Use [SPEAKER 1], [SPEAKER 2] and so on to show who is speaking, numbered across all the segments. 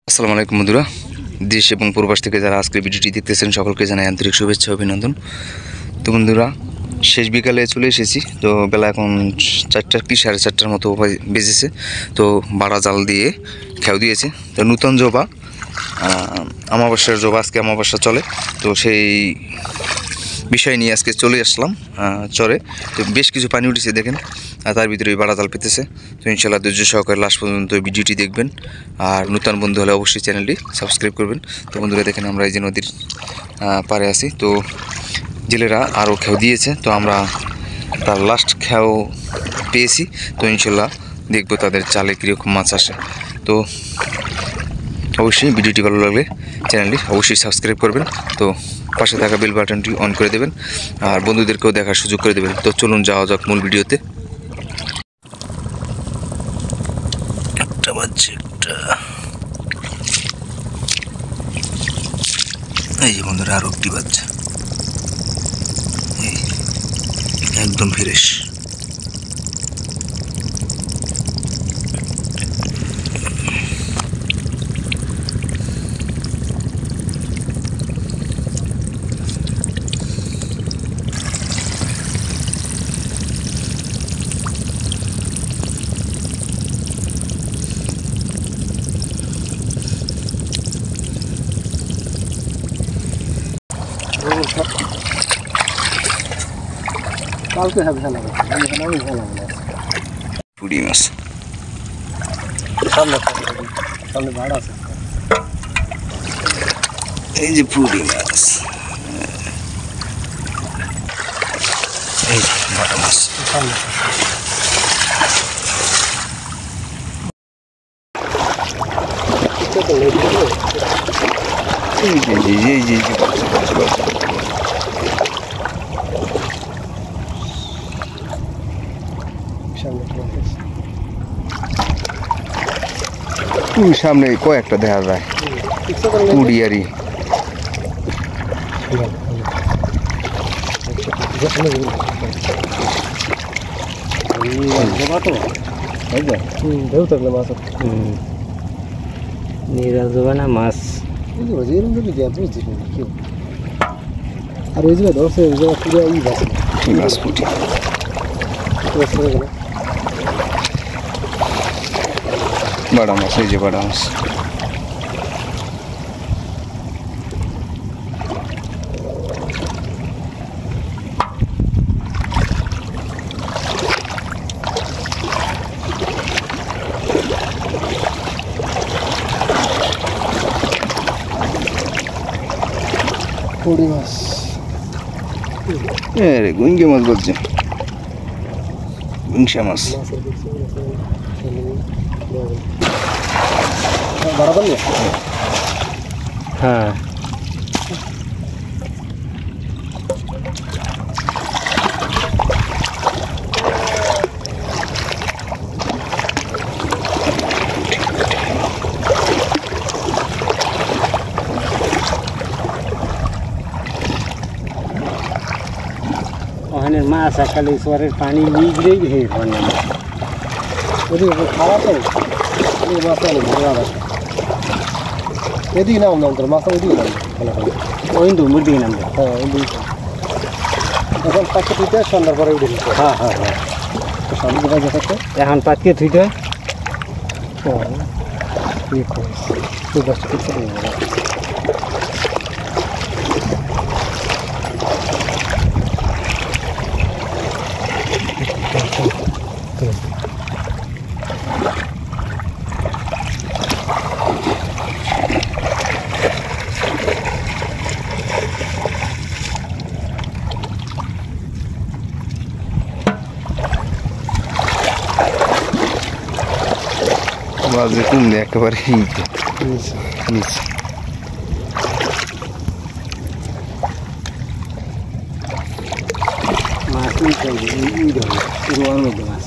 [SPEAKER 1] আসসালামু আলাইকুম বন্ধুরা, দেশ এবং প্রবাস থেকে যারা আজকের ভিডিওটি দেখতেছেন সকলকে জানাই আন্তরিক শুভেচ্ছা অভিনন্দন। তো বন্ধুরা, শেষ বিকালে চলে এসেছি। তো বেলা এখন 4টা কি 4:30টার মতো বেজেছে। তো বাড়া জাল দিয়ে খেউ দিয়েছে। তো নূতন জবা, আমাবস্যার জবা, আজকে আমাবস্যা চলে। তো সেই বিষয় নিয়ে আজকে চলে আসলাম চরে। তো বেশ কিছু পানি উঠেছে দেখেন, তার ভিতরে বাড়া জাল পেতেছে। তো ইনশাল্লাহ ধৈর্য সহকারে লাস্ট পর্যন্ত ভিডিওটি দেখবেন। আর নতুন বন্ধু হলে অবশ্যই চ্যানেলটি সাবস্ক্রাইব করবেন। তো বন্ধুরা দেখেন, আমরা এই যে নদীর পাড়ে আছি। তো জেলেরা আরও খেউ দিয়েছে, তো আমরা তার লাস্ট খেউ পেয়েছি। তো ইনশাল্লাহ দেখবো তাদের চালে কীরকম মাছ আসে। তো অবশ্যই ভিডিওটি ভালো লাগলে চ্যানেলটি অবশ্যই সাবস্ক্রাইব করবেন। তো পাশে থাকা বেল বাটনটি অন করে দেবেন আর বন্ধুদেরকেও দেখার সুযোগ করে দেবেন। তো চলুন যাওয়া যাক মূল ভিডিওতে। একটা বাজছে, একটা এই যে বন্ধুরা আরো একটি বাচ্চা, একদম ফ্রেশ।
[SPEAKER 2] কালকে হবে খেলা
[SPEAKER 1] পুঁটি মাছ
[SPEAKER 2] সামনে ভাড়া আছে।
[SPEAKER 1] এই যে পুঁটি মাছ, এই যে বাটা মাছ। সামনে কয়েকটা দেখা যায় কুড়িয়ারি।
[SPEAKER 2] না মাছ আর ওই জায়গায় ধরছে পুরো ই
[SPEAKER 1] মাছ পুঁটি বাটা মাছ, এই যে বাটা মাছ।
[SPEAKER 2] পুঁটি মাছ
[SPEAKER 1] রে গুইঙ্গে মাছ বলছে, গুইংসা মাছ।
[SPEAKER 2] হ্যাঁ ওখানে মাছ আকালে চরের পানি নিগড়েই হে বন্যা মাছ ওদিকে খারাপ তো মাছ অনেক ভালো আছে। এদিকে নাম নাম তোর মাছ ওইদিকে নাম ভালো ভালো ওই ডুমুর দিকে নামবে। হ্যাঁ এখন পাখি থুইতে সন্ধ্যার পরে উঠে নিচ্ছে। হ্যাঁ হ্যাঁ হ্যাঁ সামনে দেখা যাচ্ছে এখন পাখিয়ে থুইতে
[SPEAKER 1] বাজে কমলে একেবারে নিচে।
[SPEAKER 2] মাছ রোয়ার মধ্যে মাছ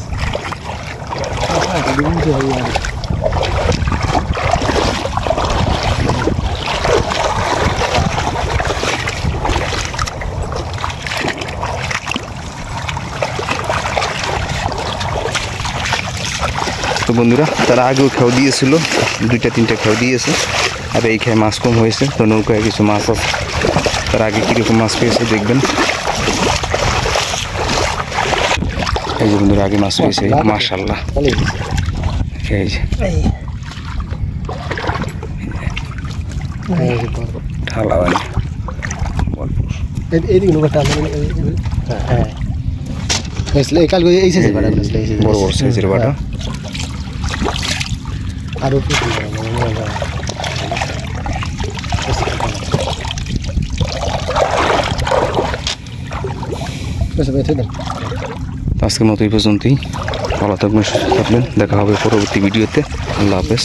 [SPEAKER 1] তো বন্ধুরা তারা আগেও খেও দিয়েছিল, 2-3টা খেও দিয়েছে, আর এই খেয়ে মাছ কম হয়েছে। তো নৌকায় কিছু মাছ আছে, তার আগে কীরকম মাছ পেয়েছে দেখবেন। এই যে বন্ধুরা আগে মাছ পেয়েছে, মাশাআল্লাহ। এই যে ঢালা বানি
[SPEAKER 2] এইদিকে নৌকাটা হ্যাঁ এই কালকে এই সাইজের বাটা
[SPEAKER 1] বড় বড় সাইজের বাটা।
[SPEAKER 2] আরও
[SPEAKER 1] আজকের মতো এই পর্যন্তই। ভালো থাকবেন, সুস্থ থাকবেন, দেখা হবে পরবর্তী ভিডিওতে। আল্লাহ হাফেজ।